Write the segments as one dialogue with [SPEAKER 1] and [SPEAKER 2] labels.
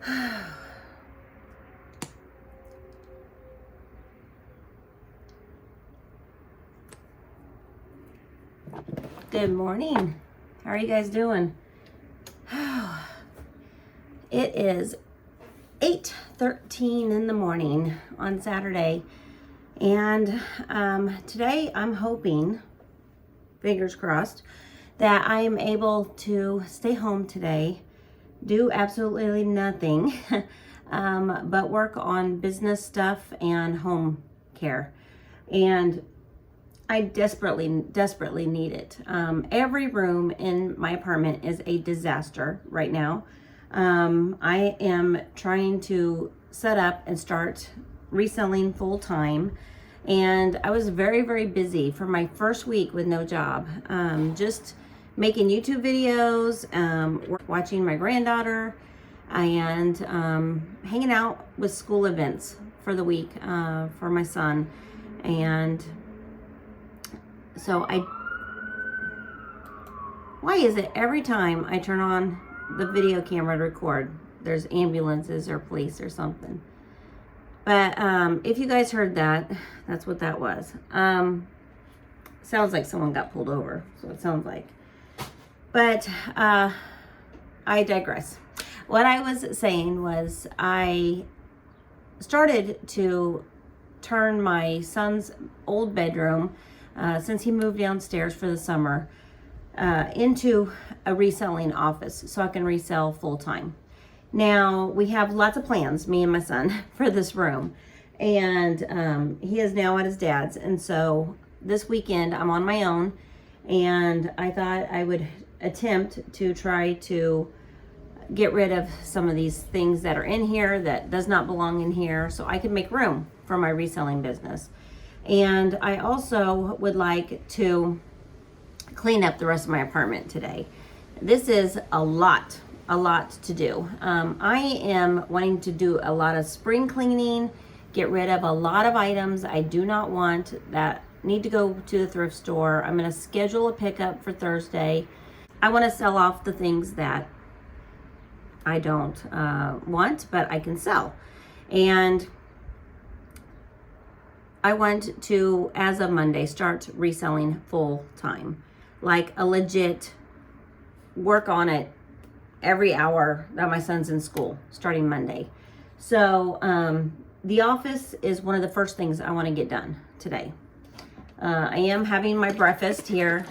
[SPEAKER 1] Good morning. How are you guys doing? It is 8:13 in the morning on Saturday, and today I'm hoping, fingers crossed, that I am able to stay home today, do absolutely nothing, but work on business stuff and home care. And I desperately need it. Every room in my apartment is a disaster right now. I am trying to set up and start reselling full time. And I was very busy for my first week with no job. Just making YouTube videos, watching my granddaughter, and hanging out with school events for the week for my son. And so why is it every time I turn on the video camera to record, there's ambulances or police or something? But if you guys heard that, that's what that was. Sounds like someone got pulled over, so it sounds like. But I digress. What I was saying was I started to turn my son's old bedroom, since he moved downstairs for the summer, into a reselling office so I can resell full time. Now, we have lots of plans, me and my son, for this room. And he is now at his dad's. And so this weekend I'm on my own, and I thought I would attempt to try to get rid of some of these things that are in here that does not belong in here, so I can make room for my reselling business. And I also would like to clean up the rest of my apartment today. This is a lot to do. I am wanting to do a lot of spring cleaning, get rid of a lot of items I do not want that need to go to the thrift store. I'm going to schedule a pickup for Thursday. I want to sell off the things that I don't want, but I can sell. And I want to, as of Monday, start reselling full time. Like a legit work on it every hour that my son's in school, starting Monday. So the office is one of the first things I want to get done today. I am having my breakfast here.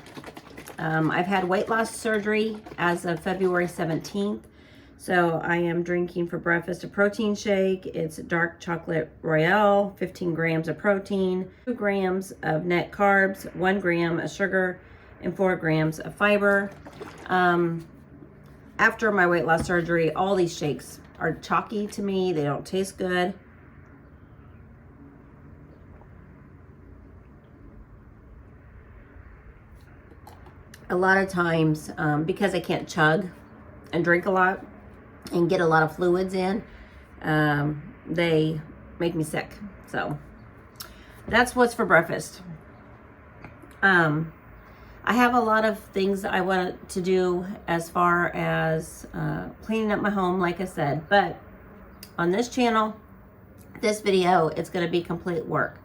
[SPEAKER 1] I've had weight loss surgery as of February 17th. So I am drinking for breakfast a protein shake. It's dark chocolate royale, 15 grams of protein, 2 grams of net carbs, 1 gram of sugar, and 4 grams of fiber. After my weight loss surgery, all these shakes are chalky to me. They don't taste good. A lot of times, because I can't chug and drink a lot and get a lot of fluids in, they make me sick. So that's what's for breakfast. I have a lot of things that I want to do as far as cleaning up my home, like I said, but on this channel, this video, it's going to be complete work.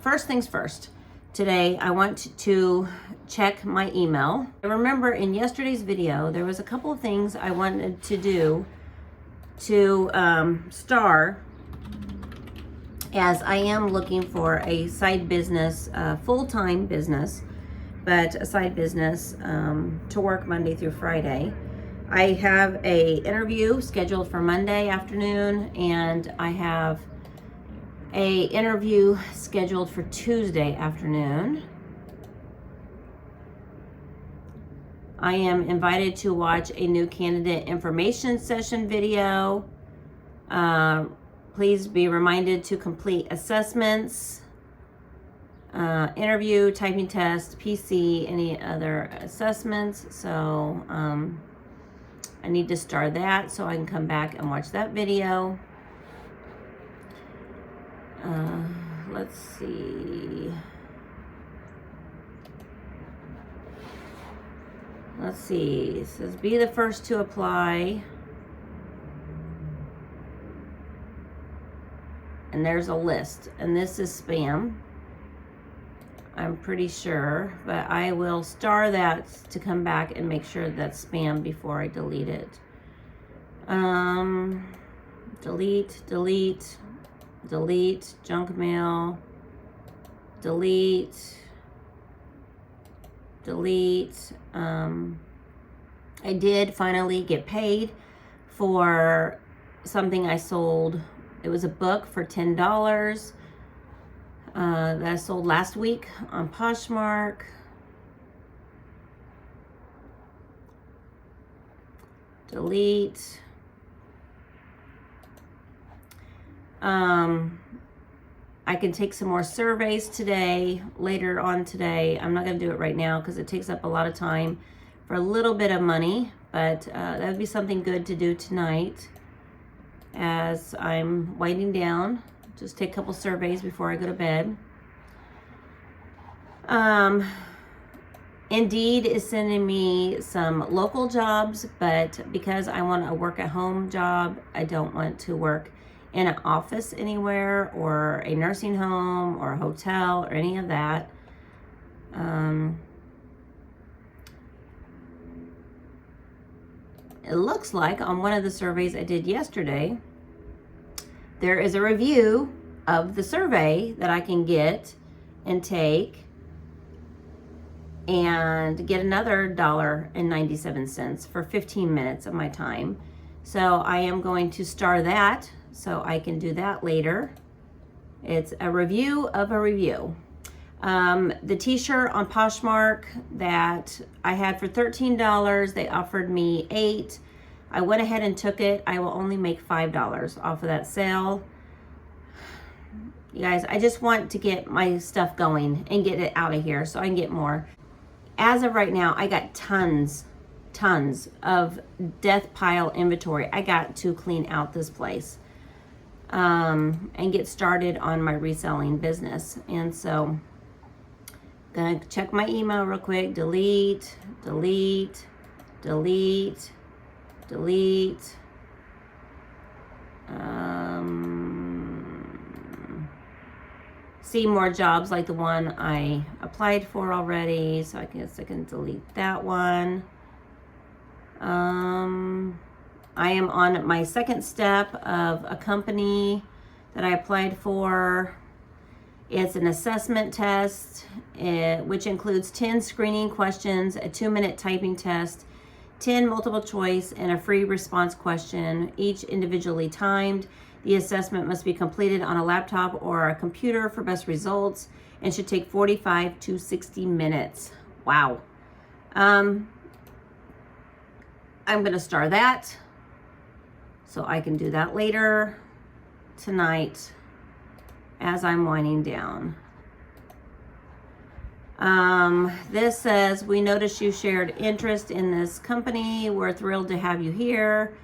[SPEAKER 1] First things first. Today, I want to check my email. I remember in yesterday's video, there was a couple of things I wanted to do to star, as I am looking for a side business, full-time business, but a side business to work Monday through Friday. I have a interview scheduled for Monday afternoon, and I have a interview scheduled for Tuesday afternoon. I am invited to watch a new candidate information session video. Please be reminded to complete assessments, interview, typing test, PC, any other assessments. So I need to start that so I can come back and watch that video. Let's see. It says be the first to apply. and there's a list, and this is spam, I'm pretty sure, but I will star that to come back and make sure that's spam before I delete it. Delete, delete, delete, junk mail, delete, delete. I did finally get paid for something I sold. It was a book for $10 that I sold last week on Poshmark. Delete. I can take some more surveys today, later on today. I'm not going to do it right now because it takes up a lot of time for a little bit of money, but that would be something good to do tonight as I'm winding down. Just take a couple surveys before I go to bed. Indeed is sending me some local jobs, but because I want a work at home job, I don't want to work in an office anywhere or a nursing home or a hotel or any of that. It looks like on one of the surveys I did yesterday, there is a review of the survey that I can get and take and get another $1.97 for 15 minutes of my time. So I am going to star that so I can do that later. It's a review of a review. The t-shirt on Poshmark that I had for $13, they offered me $8. I went ahead and took it. I will only make $5 off of that sale. You guys, I just want to get my stuff going and get it out of here so I can get more. As of right now, I got tons of death pile inventory. I got to clean out this place and get started on my reselling business. And so gonna check my email real quick. Delete, delete, delete, delete. See more jobs like the one I applied for already, so I guess I can delete that one. I am on my second step of a company that I applied for. It's an assessment test, which includes 10 screening questions, a 2-minute typing test, 10 multiple choice, and a free response question, each individually timed. The assessment must be completed on a laptop or a computer for best results and should take 45 to 60 minutes. Wow. I'm going to star that so I can do that later tonight as I'm winding down. This says, we noticed you shared interest in this company. We're thrilled to have you here.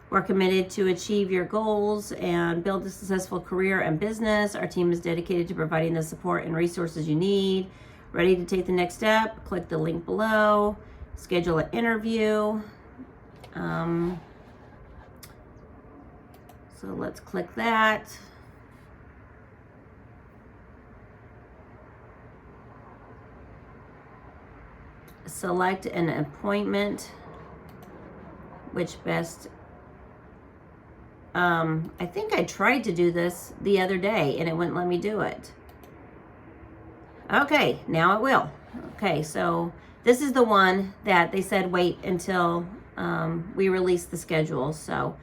[SPEAKER 1] We're committed to achieve your goals and build a successful career and business. Our team is dedicated to providing the support and resources you need. Ready to take the next step? Click the link below. Schedule an interview. So let's click that. Select an appointment. Which best? I think I tried to do this the other day and it wouldn't let me do it. Okay, now it will. Okay, so this is the one that they said wait until we release the schedule. So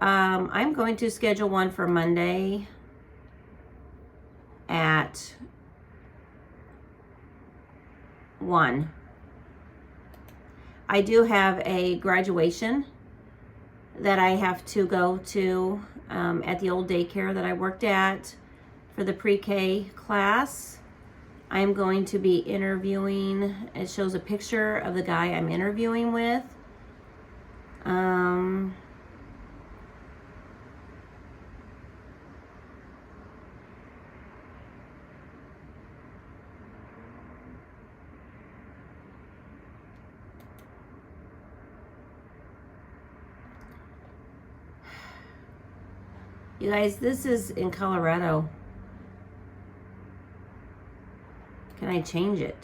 [SPEAKER 1] I'm going to schedule one for Monday at 1. I do have a graduation that I have to go to at the old daycare that I worked at for the pre-K class. I'm going to be interviewing. It shows a picture of the guy I'm interviewing with. You guys, this is in Colorado. Can I change it?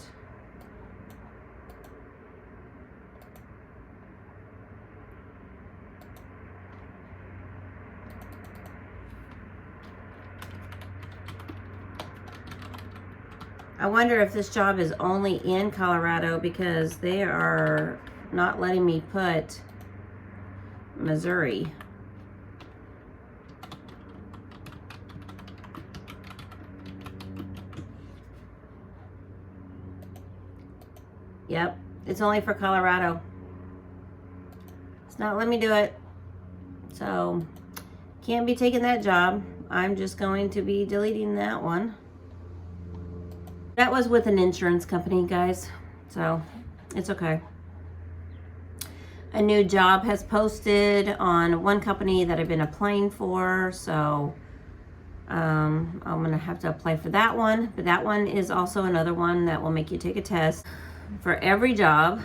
[SPEAKER 1] I wonder if this job is only in Colorado because they are not letting me put Missouri. Yep, it's only for Colorado. It's not letting me do it. So, can't be taking that job. I'm just going to be deleting that one. That was with an insurance company, guys. So, it's okay. A new job has posted on one company that I've been applying for. So, I'm going to have to apply for that one. But that one is also another one that will make you take a test for every job.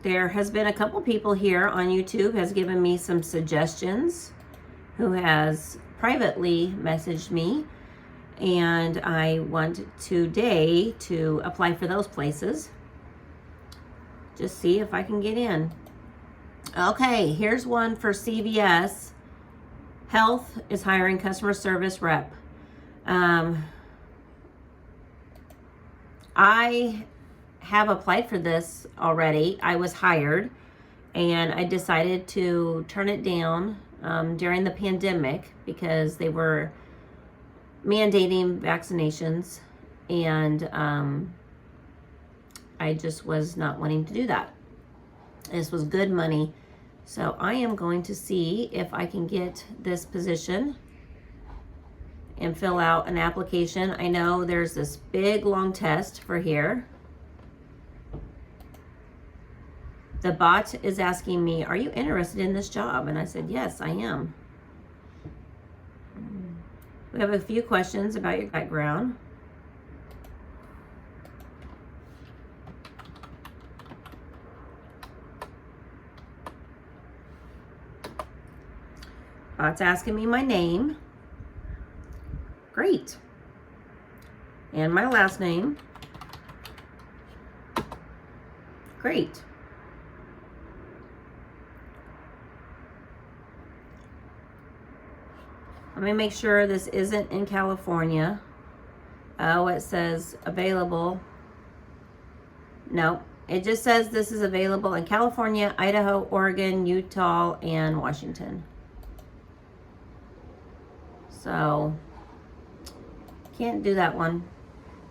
[SPEAKER 1] There has been a couple people here on YouTube has given me some suggestions, who has privately messaged me, and I want today to apply for those places. Just see if I can get in. Okay, here's one for CVS. Health is hiring customer service rep. I have applied for this already. I was hired, and I decided to turn it down during the pandemic because they were mandating vaccinations, and I just was not wanting to do that. This was good money, so I am going to see if I can get this position and fill out an application. I know there's this big long test for here. The bot is asking me, are you interested in this job? And I said, yes, I am. We have a few questions about your background. Bot's asking me my name. Great. And my last name. Great. Let me make sure this isn't in California. Oh, it says available. No, it just says this is available in California, Idaho, Oregon, Utah, and Washington. So, can't do that one.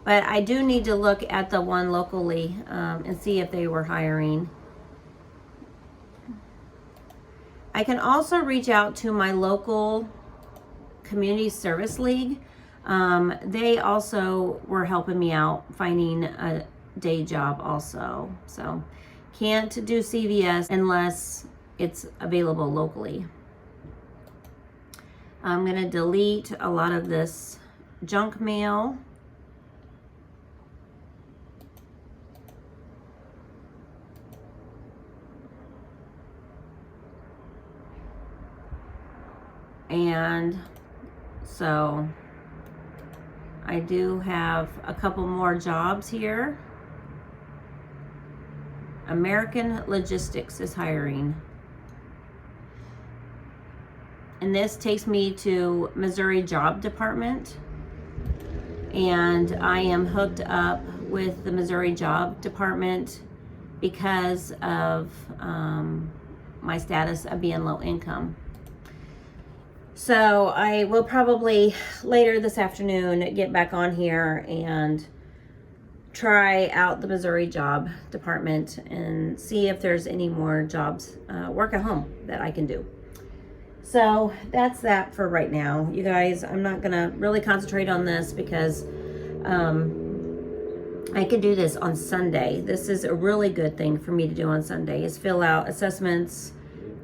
[SPEAKER 1] But I do need to look at the one locally and see if they were hiring. I can also reach out to my local community service league. They also were helping me out finding a day job also. So can't do CVS unless it's available locally. I'm going to delete a lot of this junk mail. And so I do have a couple more jobs here. American Logistics is hiring. And this takes me to Missouri Job Department. And I am hooked up with the Missouri Job Department because of my status of being low income. So I will probably later this afternoon get back on here and try out the Missouri Job Department and see if there's any more jobs, work at home that I can do. So that's that for right now. You guys, I'm not gonna really concentrate on this because I can do this on Sunday. This is a really good thing for me to do on Sunday, is fill out assessments,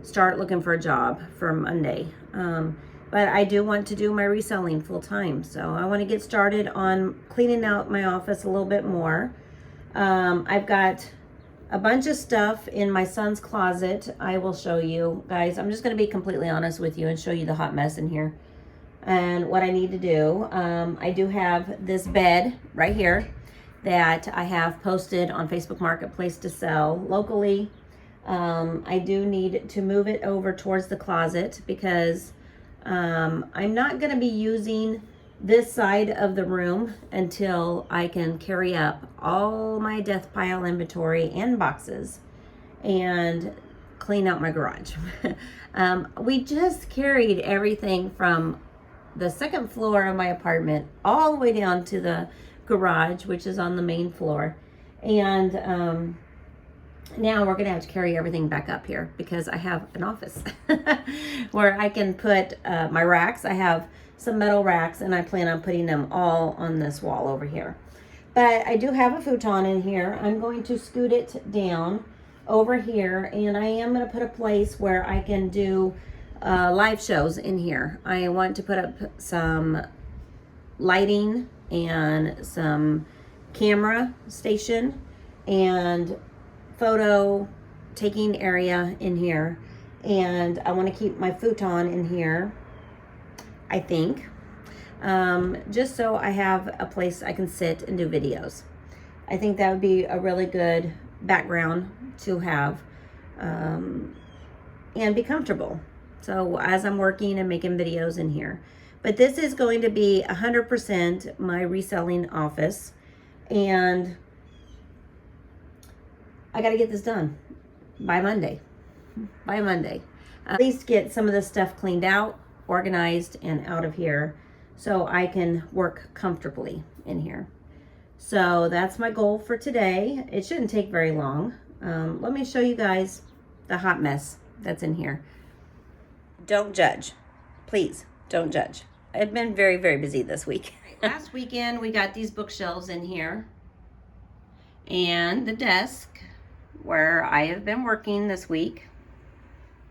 [SPEAKER 1] start looking for a job for Monday. But I do want to do my reselling full time. So I want to get started on cleaning out my office a little bit more. I've got a bunch of stuff in my son's closet. I will show you guys. I'm just going to be completely honest with you and show you the hot mess in here and what I need to do. I do have this bed right here that I have posted on Facebook Marketplace to sell locally. I do need to move it over towards the closet because I'm not going to be using this side of the room until I can carry up all my death pile inventory and boxes and clean out my garage. We just carried everything from the second floor of my apartment all the way down to the garage, which is on the main floor. And now we're gonna have to carry everything back up here because I have an office where I can put my racks. I have some metal racks and I plan on putting them all on this wall over here. But I do have a futon in here. I'm going to scoot it down over here, and I am going to put a place where I can do live shows in here. I want to put up some lighting and some camera station and photo taking area in here, and I want to keep my futon in here, I think, just so I have a place I can sit and do videos. I think that would be a really good background to have and be comfortable. So as I'm working and making videos in here. But this is going to be 100% my reselling office, and I got to get this done by Monday. By Monday. At least get some of this stuff cleaned out, organized, and out of here so I can work comfortably in here. So that's my goal for today. It shouldn't take very long. Let me show you guys the hot mess that's in here. Don't judge. Please don't judge. I've been very, very busy this week. Last weekend we got these bookshelves in here and the desk where I have been working this week,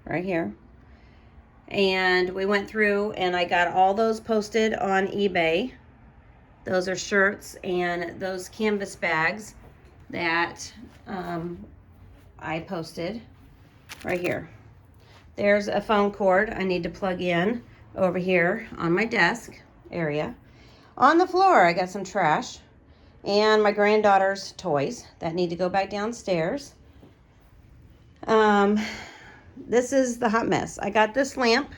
[SPEAKER 1] right here. And we went through and I got all those posted on eBay. Those are shirts and those canvas bags that I posted right here. There's a phone cord I need to plug in over here on my desk area. On the floor, I got some trash and my granddaughter's toys that need to go back downstairs. This is the hot mess. I got this lamp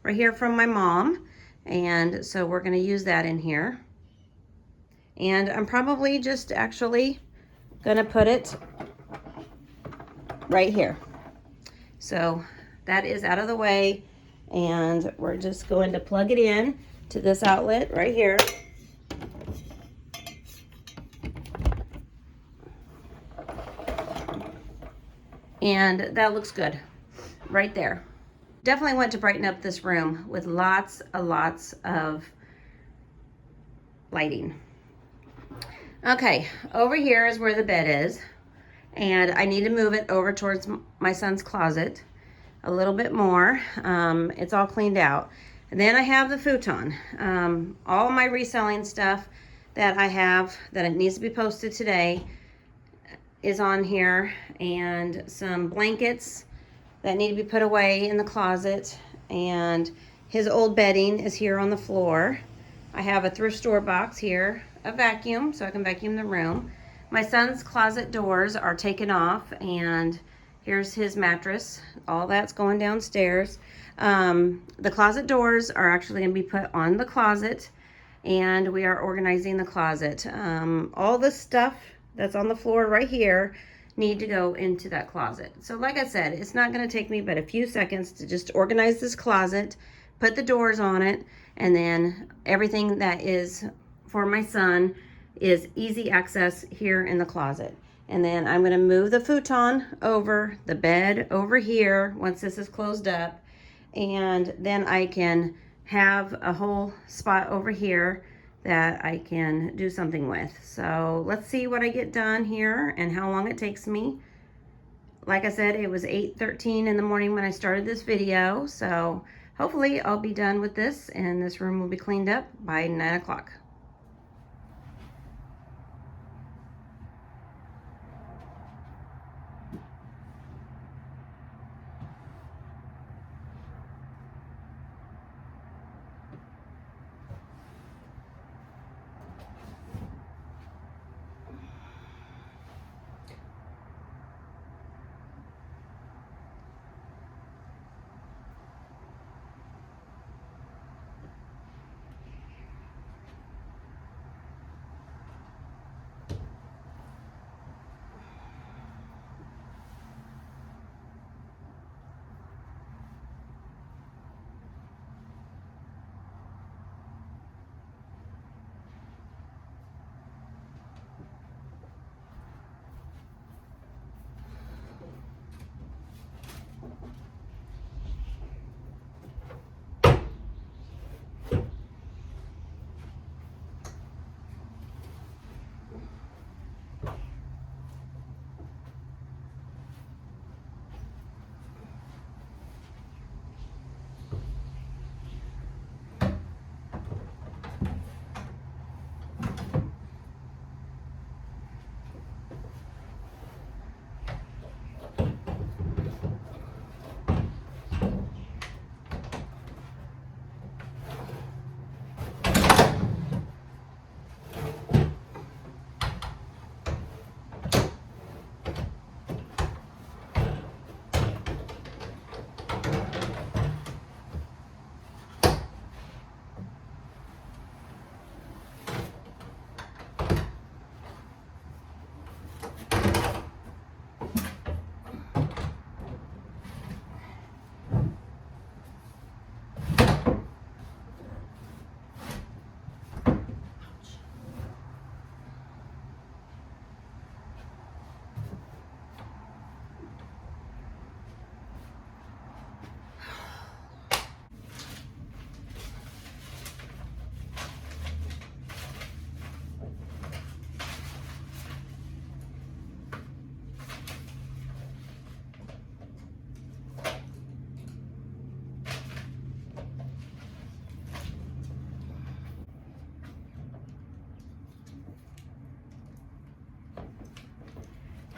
[SPEAKER 1] right here from my mom, and so we're going to use that in here. And I'm probably just actually going to put it right here. So that is out of the way, and we're just going to plug it in to this outlet right here. And that looks good right there. Definitely want to brighten up this room with lots of lighting. Okay, over here is where the bed is, and I need to move it over towards my son's closet a little bit more. It's all cleaned out. And then I have the futon. All my reselling stuff that I have that it needs to be posted today is on here, and some blankets that need to be put away in the closet, and his old bedding is here on the floor. I have a thrift store box here, a vacuum so I can vacuum the room. My son's closet doors are taken off, and here's his mattress. All that's going downstairs. The closet doors are actually going to be put on the closet, and we are organizing the closet. All the stuff that's on the floor right here need to go into that closet. So like I said, it's not going to take me but a few seconds to just organize this closet, put the doors on it, and then everything that is for my son is easy access here in the closet. And then I'm going to move the futon over, the bed over here once this is closed up, and then I can have a whole spot over here that I can do something with. So let's see what I get done here and how long it takes me. Like I said, it was 8:13 in the morning when I started this video, so hopefully I'll be done with this and this room will be cleaned up by 9 o'clock.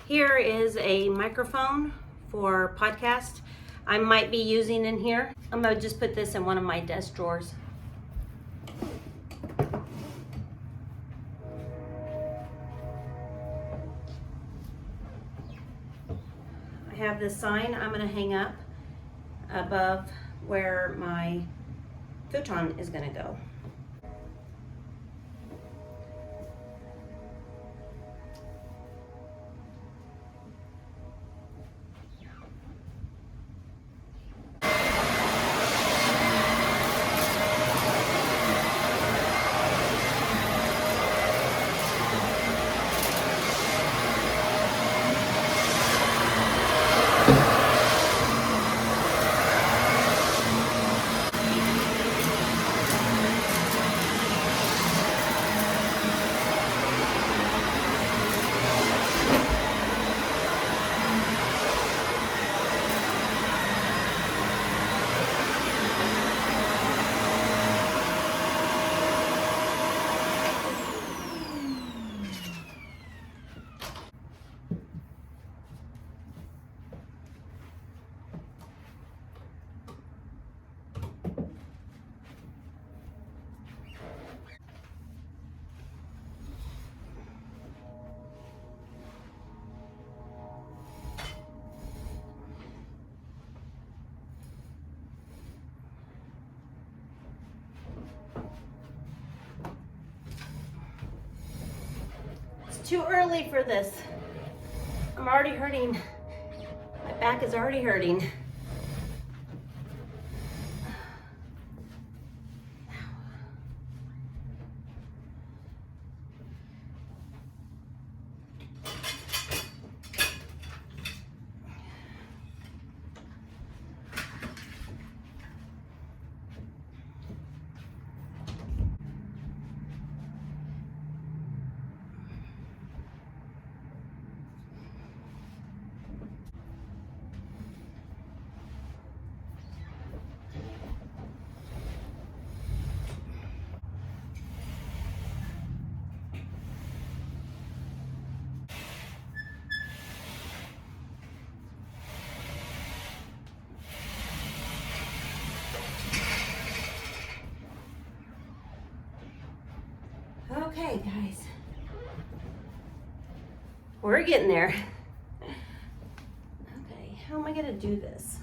[SPEAKER 1] Here is a microphone for podcast. I might be using in here. I'm gonna just put this in one of my desk drawers. I have this sign I'm gonna hang up above where my futon is gonna go. Too early for this. I'm already hurting. My back is already hurting. Okay, guys. We're getting there. Okay, how am I gonna do this?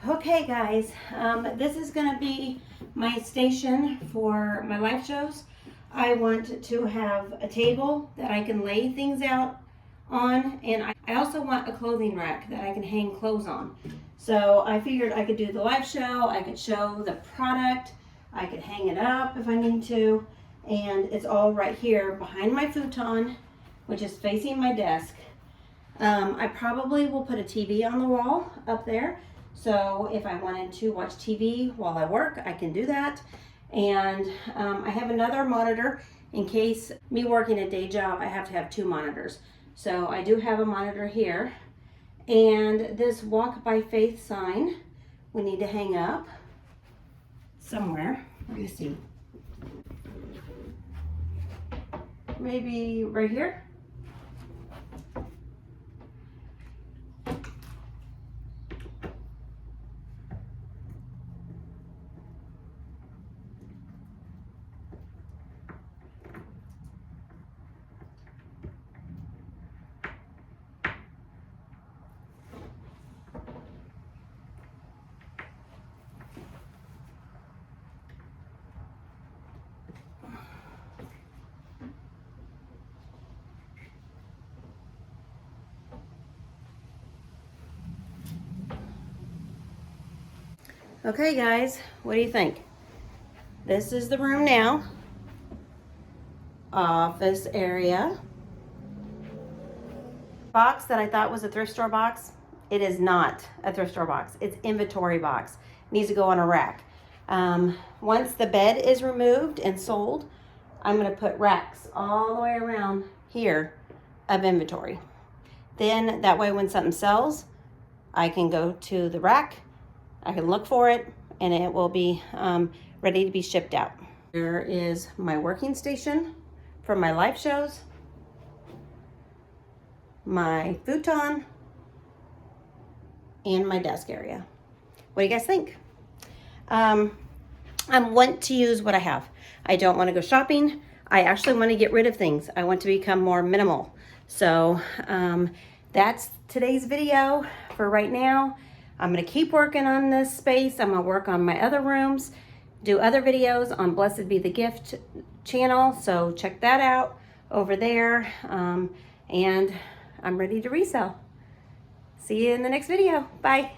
[SPEAKER 1] Okay guys, this is going to be my station for my live shows. I want to have a table that I can lay things out on, and I also want a clothing rack that I can hang clothes on. So I figured I could do the live show, I could show the product, I could hang it up if I need to, and it's all right here behind my futon which is facing my desk. I probably will put a TV on the wall up there. So if I wanted to watch TV while I work, I can do that. And I have another monitor in case me working a day job, I have to have 2 monitors. So I do have a monitor here. And this walk by faith sign, we need to hang up somewhere. Let me see. Maybe right here. Okay guys, what do you think? This is the room now. Office area. Box that I thought was a thrift store box. It is not a thrift store box. It's inventory box. It needs to go on a rack. Once the bed is removed and sold, I'm gonna put racks all the way around here of inventory. Then that way when something sells, I can go to the rack, I can look for it, and it will be ready to be shipped out. Here is my working station for my live shows, my futon, and my desk area. What do you guys think? I want to use what I have. I don't want to go shopping. I actually want to get rid of things. I want to become more minimal. So that's today's video for right now. I'm going to keep working on this space. I'm going to work on my other rooms, do other videos on Blessed Be the Gift channel. So check that out over there. And I'm ready to resell. See you in the next video. Bye.